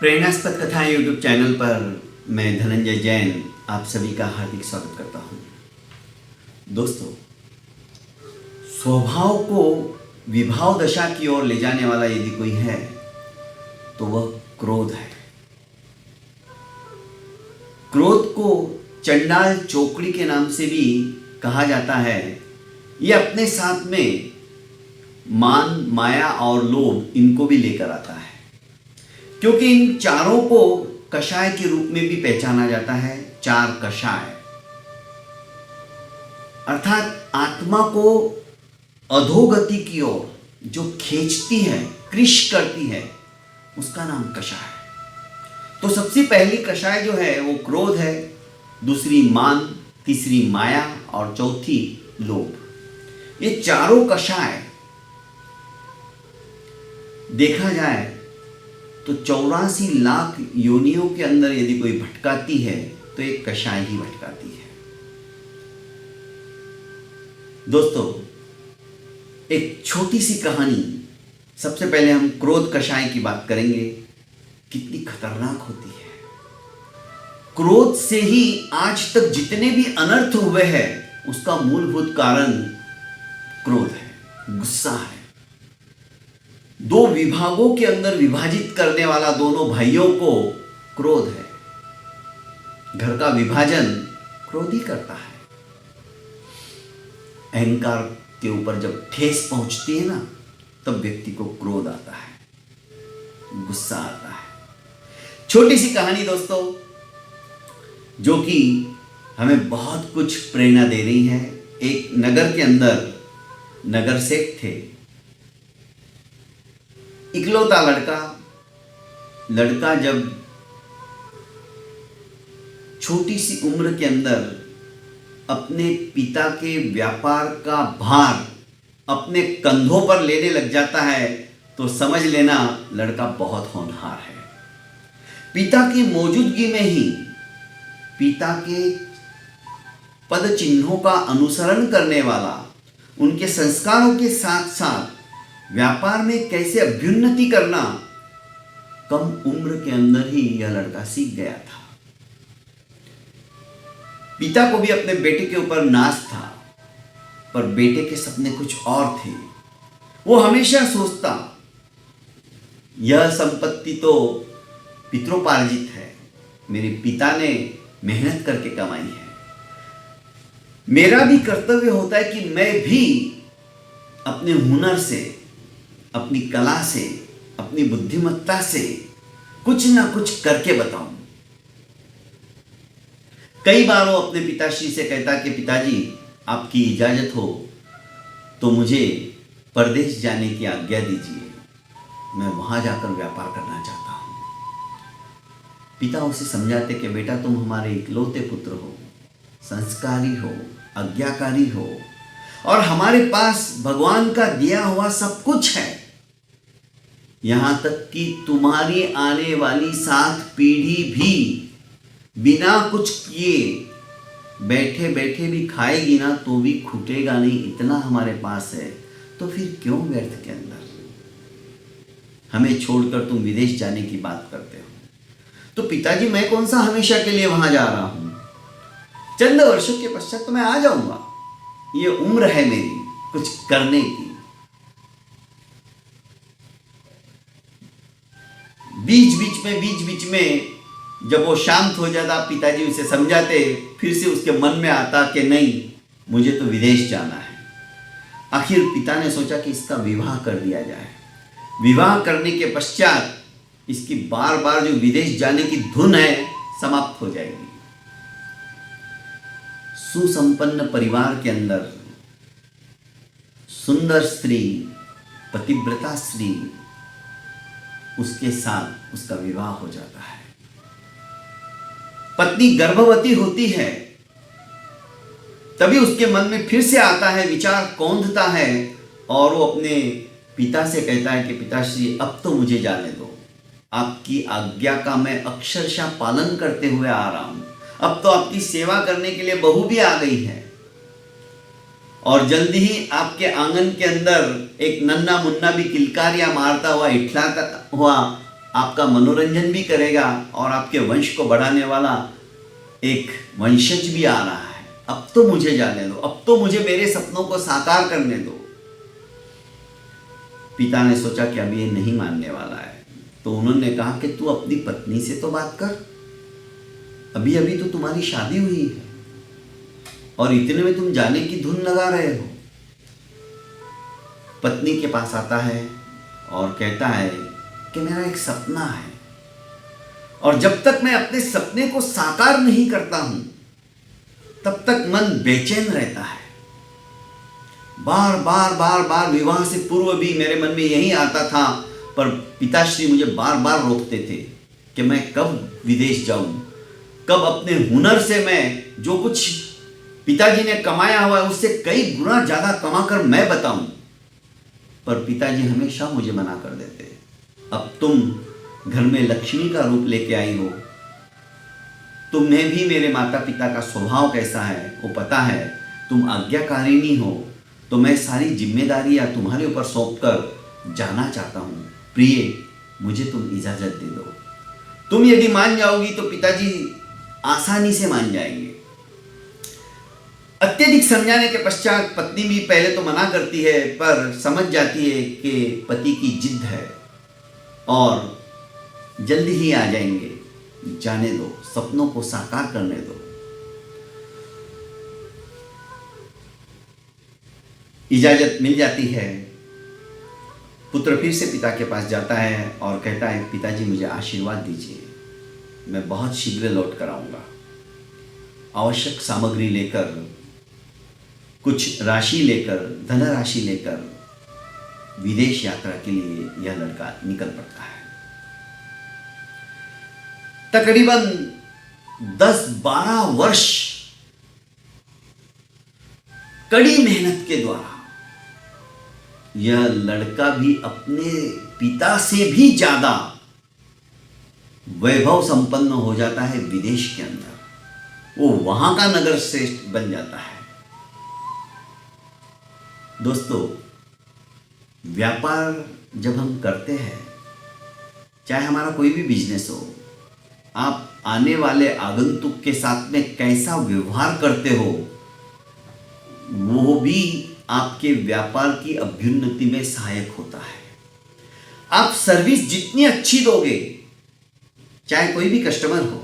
प्रेरणास्पद कथाएं YouTube channel पर मैं धनंजय जैन आप सभी का हार्दिक स्वागत करता हूं। दोस्तों, स्वभाव को विभाव दशा की ओर ले जाने वाला यदि कोई है तो वह क्रोध है। क्रोध को चंडाल चौकड़ी के नाम से भी कहा जाता है। यह अपने साथ में मान, माया और लोभ इनको भी लेकर आता है, क्योंकि इन चारों को कषाय के रूप में भी पहचाना जाता है। चार कषाय अर्थात आत्मा को अधोगति की ओर जो खींचती है, कृश करती है, उसका नाम कषाय है। तो सबसे पहली कषाय जो है वो क्रोध है, दूसरी मान, तीसरी माया और चौथी लोभ। ये चारों कषाय देखा जाए तो 84 लाख योनियों के अंदर यदि कोई भटकाती है तो एक कषाय ही भटकाती है। दोस्तों, एक छोटी सी कहानी, सबसे पहले हम क्रोध कषाय की बात करेंगे। कितनी खतरनाक होती है। क्रोध से ही आज तक जितने भी अनर्थ हुए हैं उसका मूलभूत कारण क्रोध है, गुस्सा है। दो विभागों के अंदर विभाजित करने वाला दोनों भाइयों को क्रोध है। घर का विभाजन क्रोध ही करता है। अहंकार के ऊपर जब ठेस पहुंचती है ना, तब व्यक्ति को क्रोध आता है, गुस्सा आता है। छोटी सी कहानी दोस्तों, जो कि हमें बहुत कुछ प्रेरणा दे रही है। एक नगर के अंदर नगर सेठ थे, इकलौता लड़का जब छोटी सी उम्र के अंदर अपने पिता के व्यापार का भार अपने कंधों पर लेने लग जाता है तो समझ लेना लड़का बहुत होनहार है। पिता की मौजूदगी में ही पिता के पद चिन्हों का अनुसरण करने वाला, उनके संस्कारों के साथ साथ व्यापार में कैसे अभ्युन्नति करना कम उम्र के अंदर ही यह लड़का सीख गया था। पिता को भी अपने बेटे के ऊपर नाज था, पर बेटे के सपने कुछ और थे। वो हमेशा सोचता, यह संपत्ति तो पितरोपार्जित है, मेरे पिता ने मेहनत करके कमाई है। मेरा भी कर्तव्य होता है कि मैं भी अपने हुनर से, अपनी कला से, अपनी बुद्धिमत्ता से कुछ ना कुछ करके बताऊं। कई बार वो अपने पिताश्री से कहता कि पिताजी, आपकी इजाजत हो तो मुझे परदेश जाने की आज्ञा दीजिए, मैं वहां जाकर व्यापार करना चाहता हूं। पिता उसे समझाते कि बेटा, तुम हमारे इकलौते पुत्र हो, संस्कारी हो, आज्ञाकारी हो और हमारे पास भगवान का दिया हुआ सब कुछ है। यहां तक कि तुम्हारी आने वाली 7 पीढ़ी भी बिना कुछ किए बैठे बैठे भी खाएगी ना तो भी खूटेगा नहीं, इतना हमारे पास है। तो फिर क्यों व्यर्थ के अंदर हमें छोड़कर तुम विदेश जाने की बात करते हो? तो पिताजी, मैं कौन सा हमेशा के लिए वहां जा रहा हूं, चंद वर्षों के पश्चात तो मैं आ जाऊंगा। ये उम्र है मेरी कुछ करने की। बीच बीच में जब वो शांत हो जाता, पिताजी उसे समझाते, फिर से उसके मन में आता कि नहीं, मुझे तो विदेश जाना है। आखिर पिता ने सोचा कि इसका विवाह कर दिया जाए। विवाह करने के पश्चात इसकी बार बार जो विदेश जाने की धुन है समाप्त हो जाएगी। सुसंपन्न परिवार के अंदर सुंदर स्त्री, पतिव्रता स्त्री, उसके साथ उसका विवाह हो जाता है। पत्नी गर्भवती होती है, तभी उसके मन में फिर से आता है, विचार कौंधता है और वो अपने पिता से कहता है कि पिताश्री, अब तो मुझे जाने दो, आपकी आज्ञा का मैं अक्षरशः पालन करते हुए आ रहा हूं। अब तो आपकी सेवा करने के लिए बहू भी आ गई है और जल्दी ही आपके आंगन के अंदर एक नन्ना मुन्ना भी किलकारियां मारता हुआ, इठलाता हुआ आपका मनोरंजन भी करेगा और आपके वंश को बढ़ाने वाला एक वंशज भी आ रहा है। अब तो मुझे जाने दो, अब तो मुझे मेरे सपनों को साकार करने दो। पिता ने सोचा कि अब ये नहीं मानने वाला है, तो उन्होंने कहा कि तू अपनी पत्नी से तो बात कर, अभी अभी तो तुम्हारी शादी हुई है और इतने में तुम जाने की धुन लगा रहे हो। पत्नी के पास आता है और कहता है कि मेरा एक सपना है और जब तक मैं अपने सपने को साकार नहीं करता हूं तब तक मन बेचैन रहता है। बार बार बार बार विवाह से पूर्व भी मेरे मन में यही आता था, पर पिताश्री मुझे बार बार रोकते थे कि मैं कब विदेश जाऊं, कब अपने हुनर से मैं जो कुछ पिताजी ने कमाया हुआ है उससे कई गुना ज्यादा कमाकर मैं बताऊं। पर पिताजी हमेशा मुझे मना कर देते। अब तुम घर में लक्ष्मी का रूप लेके आई हो, तुम्हें भी मेरे माता पिता का स्वभाव कैसा है वो पता है, तुम आज्ञाकारिणी हो, तो मैं सारी जिम्मेदारियां तुम्हारे ऊपर सौंप कर जाना चाहता हूं। प्रिय, मुझे तुम इजाजत दे दो। तुम यदि मान जाओगी तो पिताजी आसानी से मान जाएंगे। अत्यधिक समझाने के पश्चात पत्नी भी पहले तो मना करती है, पर समझ जाती है कि पति की जिद है और जल्दी ही आ जाएंगे, जाने दो, सपनों को साकार करने दो। इजाजत मिल जाती है। पुत्र फिर से पिता के पास जाता है और कहता है, पिताजी मुझे आशीर्वाद दीजिए, मैं बहुत शीघ्र लौट कर आऊंगा। आवश्यक सामग्री लेकर, कुछ राशि लेकर, धनराशि लेकर विदेश यात्रा के लिए यह लड़का निकल पड़ता है। तकरीबन 10-12 वर्ष कड़ी मेहनत के द्वारा यह लड़का भी अपने पिता से भी ज्यादा वैभव संपन्न हो जाता है विदेश के अंदर। वो वहां का नगर श्रेष्ठ बन जाता है। दोस्तों, व्यापार जब हम करते हैं, चाहे हमारा कोई भी बिजनेस हो, आप आने वाले आगंतुक के साथ में कैसा व्यवहार करते हो, वो भी आपके व्यापार की अभ्युन्नति में सहायक होता है। आप सर्विस जितनी अच्छी दोगे, चाहे कोई भी कस्टमर हो,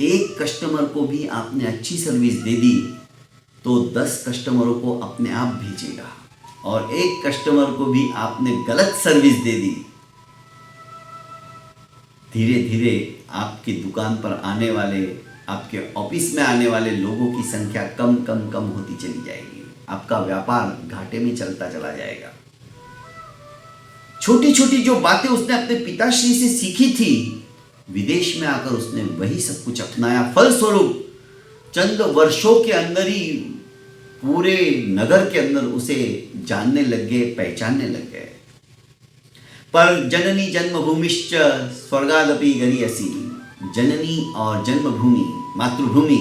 एक कस्टमर को भी आपने अच्छी सर्विस दे दी तो 10 कस्टमरों को अपने आप भेजेगा, और एक कस्टमर को भी आपने गलत सर्विस दे दी, धीरे धीरे आपकी दुकान पर आने वाले, आपके ऑफिस में आने वाले लोगों की संख्या कम कम कम होती चली जाएगी। आपका व्यापार घाटे में चलता चला जाएगा। छोटी छोटी जो बातें उसने अपने पिताश्री से सीखी थी, विदेश में आकर उसने वही सब कुछ अपनाया। फलस्वरूप चंद वर्षों के अंदर ही पूरे नगर के अंदर उसे जानने लग गए, पहचानने लग गए। पर जननी जन्मभूमिश्च स्वर्गादपि गरीयसी, जननी और जन्मभूमि, मातृभूमि,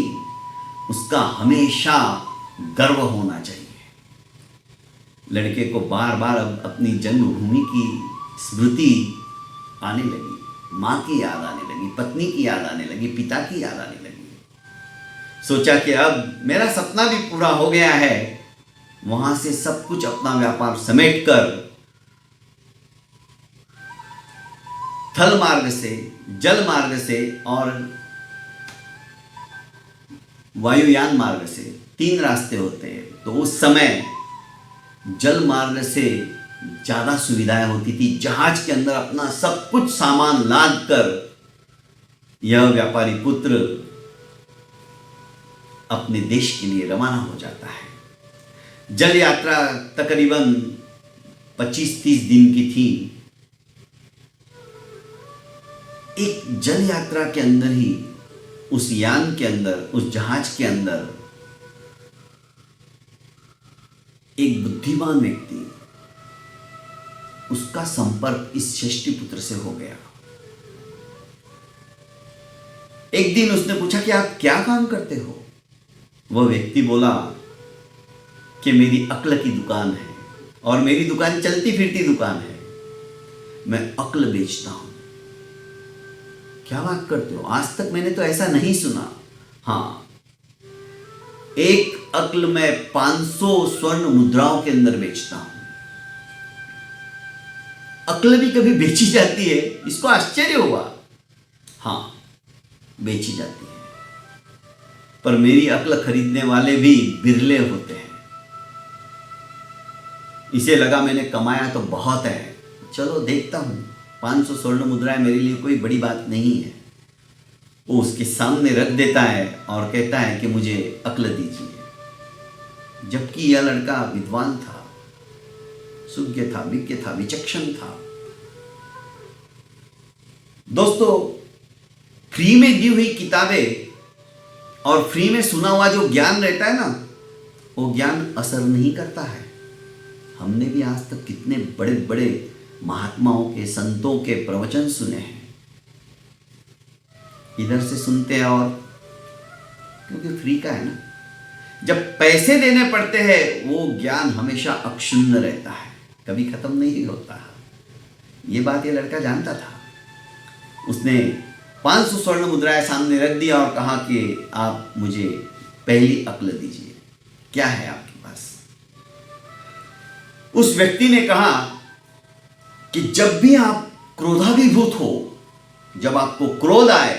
उसका हमेशा गर्व होना चाहिए। लड़के को बार बार अब अपनी जन्मभूमि की स्मृति आने लगी, माँ की याद आने लगी, पत्नी की याद आने लगी, पिता की याद आने लगी। सोचा कि अब मेरा सपना भी पूरा हो गया है। वहां से सब कुछ अपना व्यापार समेटकर थल मार्ग से, जल मार्ग से और वायुयान मार्ग से 3 रास्ते होते हैं। तो उस समय जल मार्ग से ज्यादा सुविधाएं होती थी। जहाज के अंदर अपना सब कुछ सामान लाद कर यह व्यापारी पुत्र अपने देश के लिए रवाना हो जाता है। जल यात्रा तकरीबन 25-30 दिन की थी। एक जल यात्रा के अंदर ही, उस यान के अंदर, उस जहाज के अंदर एक बुद्धिमान व्यक्ति, उसका संपर्क इस षष्ठी पुत्र से हो गया। एक दिन उसने पूछा कि आप क्या काम करते हो? वह व्यक्ति बोला कि मेरी अक्ल की दुकान है और मेरी दुकान चलती फिरती दुकान है। मैं अक्ल बेचता हूं। क्या बात करते हो? आज तक मैंने तो ऐसा नहीं सुना। हाँ, एक अक्ल मैं 500 स्वर्ण मुद्राओं के अंदर बेचता हूं। अक्ल भी कभी बेची जाती है? इसको आश्चर्य हुआ। हाँ, बेची जाती है, पर मेरी अक्ल खरीदने वाले भी बिरले होते हैं। इसे लगा मैंने कमाया तो बहुत है, चलो देखता हूं। 500 स्वर्ण मुद्राएं मेरे लिए कोई बड़ी बात नहीं है। वो उसके सामने रख देता है और कहता है कि मुझे अक्ल दीजिए। जबकि यह लड़का विद्वान था, सुज्ञ था, विज्ञ था, विचक्षण था। दोस्तों, फ्री में दी हुई किताबें और फ्री में सुना हुआ जो ज्ञान रहता है ना, वो ज्ञान असर नहीं करता है। हमने भी आज तक कितने बड़े बड़े महात्माओं के, संतों के प्रवचन सुने हैं। इधर से सुनते हैं और क्योंकि फ्री का है ना, जब पैसे देने पड़ते हैं वो ज्ञान हमेशा अक्षुण्ण रहता है, कभी खत्म नहीं होता। ये बात ये लड़का जानता था। उसने 500 स्वर्ण मुद्राएं सामने रख दिया और कहा कि आप मुझे पहली अक्ल दीजिए, क्या है आपके पास? उस व्यक्ति ने कहा कि जब भी आप क्रोधाभिभूत हो, जब आपको क्रोध आए,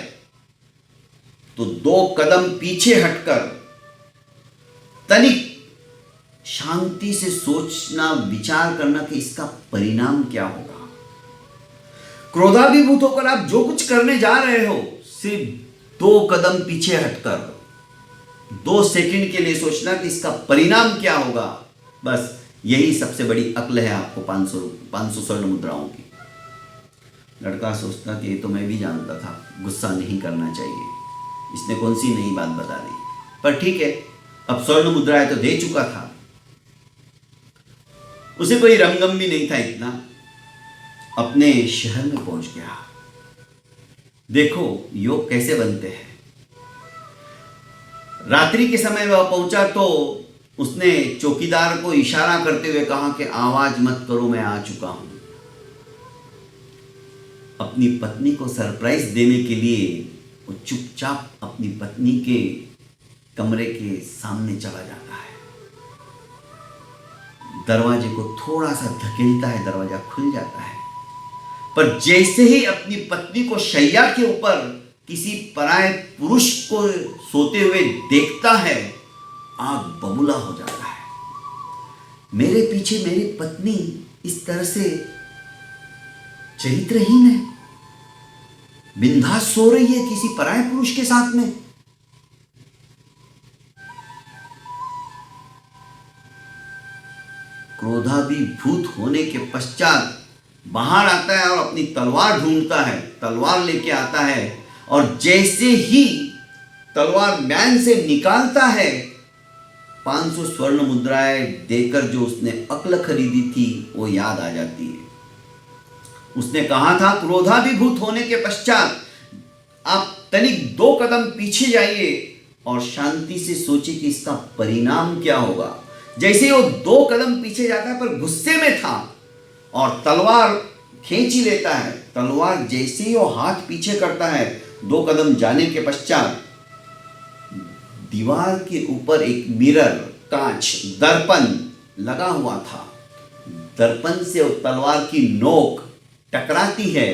तो 2 कदम पीछे हटकर तनिक शांति से सोचना, विचार करना कि इसका परिणाम क्या होगा। क्रोधाभिभूत होकर आप जो कुछ करने जा रहे हो, सिर्फ 2 कदम पीछे हटकर 2 सेकंड के लिए सोचना कि इसका परिणाम क्या होगा। बस यही सबसे बड़ी अक्ल है आपको 500 स्वर्ण मुद्राओं की। लड़का सोचता कि ये तो मैं भी जानता था, गुस्सा नहीं करना चाहिए, इसने कौन सी नई बात बता दी। पर ठीक है, अब स्वर्ण मुद्राएं तो दे चुका था, उसे कोई रंगम भी नहीं था इतना। अपने शहर में पहुंच गया। देखो योग कैसे बनते हैं। रात्रि के समय वह पहुंचा तो उसने चौकीदार को इशारा करते हुए कहा कि आवाज मत करो, मैं आ चुका हूं। अपनी पत्नी को सरप्राइज देने के लिए वो चुपचाप अपनी पत्नी के कमरे के सामने चला जाता है। दरवाजे को थोड़ा सा धकेलता है, दरवाजा खुल जाता है। पर जैसे ही अपनी पत्नी को शैया के ऊपर किसी पराये पुरुष को सोते हुए देखता है, आग बबूला हो जाता है। मेरे पीछे मेरी पत्नी इस तरह से चरित्रहीन है, बिंदास सो रही है किसी पराये पुरुष के साथ में। क्रोधाभिभूत होने के पश्चात बाहर आता है और अपनी तलवार ढूंढता है, तलवार लेके आता है और जैसे ही तलवार म्यान से निकालता है, 500 स्वर्ण मुद्राएं देकर जो उसने अक्ल खरीदी थी वो याद आ जाती है। उसने कहा था क्रोधाभिभूत होने के पश्चात आप तनिक 2 कदम पीछे जाइए और शांति से सोचिए कि इसका परिणाम क्या होगा। जैसे वो 2 कदम पीछे जाता है पर गुस्से में था और तलवार खींच ही लेता है। तलवार जैसे ही वो हाथ पीछे करता है, 2 कदम जाने के पश्चात दीवार के ऊपर एक मिरर, कांच, दर्पण लगा हुआ था। दर्पण से वो तलवार की नोक टकराती है,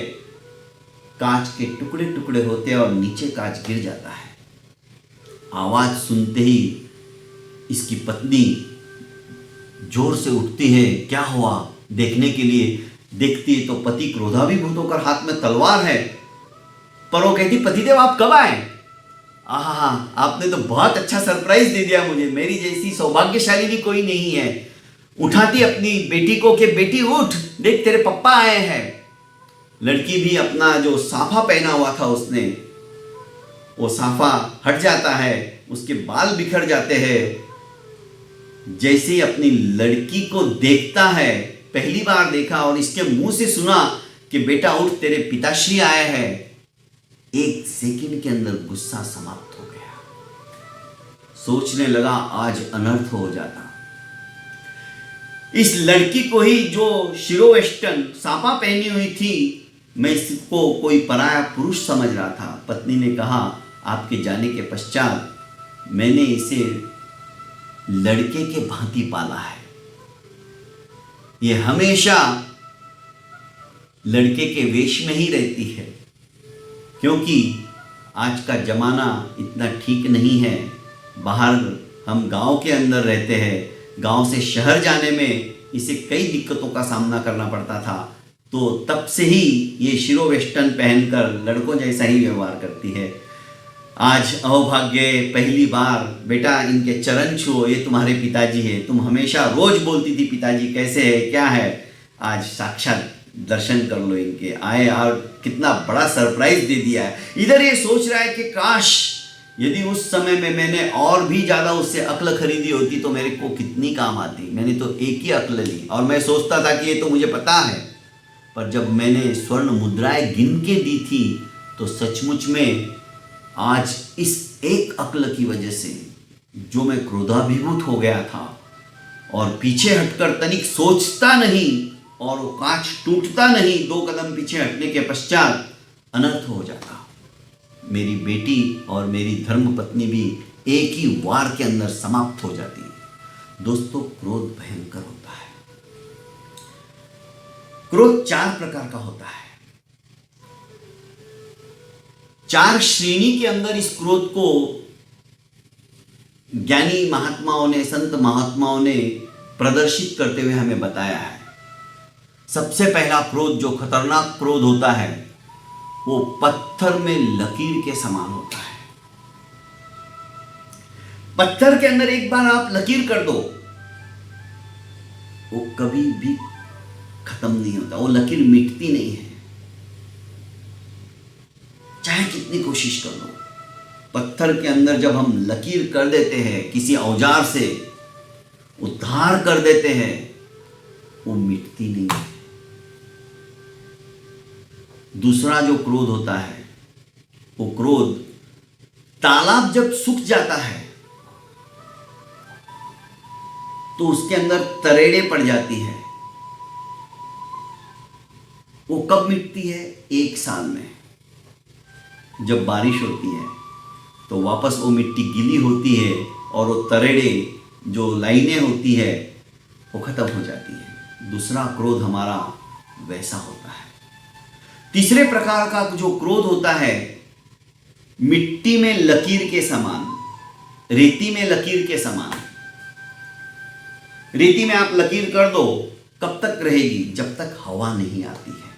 कांच के टुकड़े टुकड़े होते हैं और नीचे कांच गिर जाता है। आवाज सुनते ही इसकी पत्नी जोर से उठती है, क्या हुआ देखने के लिए। देखती है तो पति क्रोधाभिभूत होकर हाथ में तलवार है। पर वो कहती, पतिदेव आप कब आए? आहा, आपने तो बहुत अच्छा सरप्राइज दे दिया मुझे, मेरी जैसी सौभाग्यशाली भी कोई नहीं है। उठाती अपनी बेटी को कि बेटी उठ, देख तेरे पप्पा आए हैं। लड़की भी अपना जो साफा पहना हुआ था उसने, वो साफा हट जाता है, उसके बाल बिखर जाते हैं। जैसे ही अपनी लड़की को देखता है, पहली बार देखा और इसके मुंह से सुना कि बेटा उठ तेरे पिताश्री आए हैं, 1 सेकंड के अंदर गुस्सा समाप्त हो गया। सोचने लगा आज अनर्थ हो जाता। इस लड़की को ही जो शिरोवेस्टन सापा पहनी हुई थी, मैं इसको कोई पराया पुरुष समझ रहा था। पत्नी ने कहा, आपके जाने के पश्चात मैंने इसे लड़के के भांति पाला है। ये हमेशा लड़के के वेश में ही रहती है, क्योंकि आज का जमाना इतना ठीक नहीं है। बाहर हम गांव के अंदर रहते हैं, गांव से शहर जाने में इसे कई दिक्कतों का सामना करना पड़ता था। तो तब से ही ये शिरोवेस्टन पहनकर लड़कों जैसा ही व्यवहार करती है। आज अहोभाग्य पहली बार, बेटा इनके चरण छुओ, ये तुम्हारे पिताजी है। तुम हमेशा रोज बोलती थी पिताजी कैसे है, क्या है, आज साक्षात दर्शन कर लो इनके। आए और कितना बड़ा सरप्राइज दे दिया है। इधर ये सोच रहा है कि काश यदि उस समय में मैंने और भी ज़्यादा उससे अक्ल खरीदी होती तो मेरे को कितनी काम आती। मैंने तो एक ही अक्ल ली और मैं सोचता था कि ये तो मुझे पता है, पर जब मैंने स्वर्ण मुद्राएं गिन के दी थी तो सचमुच में आज इस एक अक्ल की वजह से जो मैं क्रोधाभिभूत हो गया था और पीछे हटकर तनिक सोचता नहीं और वो कांच टूटता नहीं, 2 कदम पीछे हटने के पश्चात अनर्थ हो जाता। मेरी बेटी और मेरी धर्मपत्नी भी एक ही वार के अंदर समाप्त हो जाती। दोस्तों, क्रोध भयंकर होता है। क्रोध 4 प्रकार का होता है। 4 श्रेणी के अंदर इस क्रोध को ज्ञानी महात्माओं ने, संत महात्माओं ने प्रदर्शित करते हुए हमें बताया है। सबसे पहला क्रोध, जो खतरनाक क्रोध होता है, वो पत्थर में लकीर के समान होता है। पत्थर के अंदर एक बार आप लकीर कर दो, वो कभी भी खत्म नहीं होता, वो लकीर मिटती नहीं है, चाहे कितनी कोशिश कर लो। पत्थर के अंदर जब हम लकीर कर देते हैं, किसी औजार से उद्धार कर देते हैं, वो मिटती नहीं है। दूसरा जो क्रोध होता है, वो क्रोध तालाब जब सूख जाता है तो उसके अंदर तरेड़े पड़ जाती है। वो कब मिटती है? 1 साल में। जब बारिश होती है तो वापस वो मिट्टी गीली होती है और वो तरेड़े, जो लाइनें होती है, वो खत्म हो जाती है। दूसरा क्रोध हमारा वैसा होता है। तीसरे प्रकार का जो क्रोध होता है, मिट्टी में लकीर के समान, रेती में लकीर के समान। रेती में आप लकीर कर दो, कब तक रहेगी? जब तक हवा नहीं आती है।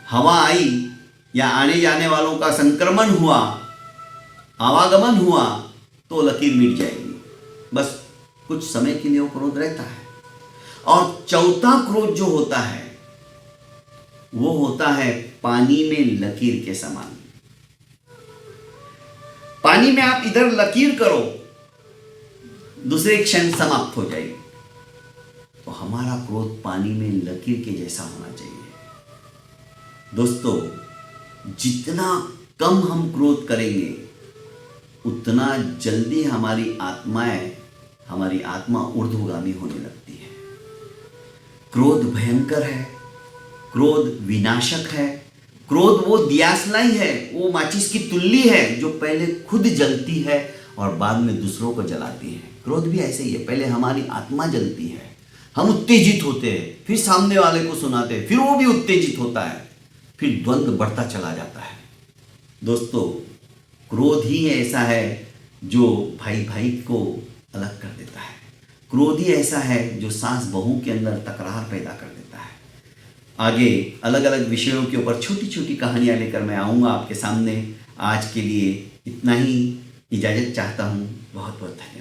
हवा आई या आने जाने वालों का संक्रमण हुआ, आवागमन हुआ, तो लकीर मिट जाएगी। बस कुछ समय के लिए वो क्रोध रहता है। और चौथा क्रोध जो होता है, वो होता है पानी में लकीर के समान। पानी में आप इधर लकीर करो, दूसरे क्षण समाप्त हो जाएगी। तो हमारा क्रोध पानी में लकीर के जैसा होना चाहिए। दोस्तों, जितना कम हम क्रोध करेंगे, उतना जल्दी हमारी आत्मा ऊर्ध्वगामी होने लगती है। क्रोध भयंकर है, क्रोध विनाशक है। क्रोध वो दियासलाई है, वो माचिस की तुल्ली है जो पहले खुद जलती है और बाद में दूसरों को जलाती है। क्रोध भी ऐसे ही है, पहले हमारी आत्मा जलती है, हम उत्तेजित होते हैं, फिर सामने वाले को सुनाते हैं, फिर वो भी उत्तेजित होता है, फिर द्वंद्व बढ़ता चला जाता है। दोस्तों, क्रोध ही ऐसा है जो भाई भाई को अलग कर देता है। क्रोध ही ऐसा है जो सास बहू के अंदर तकरार पैदा कर देता है। आगे अलग अलग विषयों के ऊपर छोटी छोटी कहानियां लेकर मैं आऊँगा आपके सामने। आज के लिए इतना ही, इजाज़त चाहता हूँ। बहुत बहुत धन्यवाद।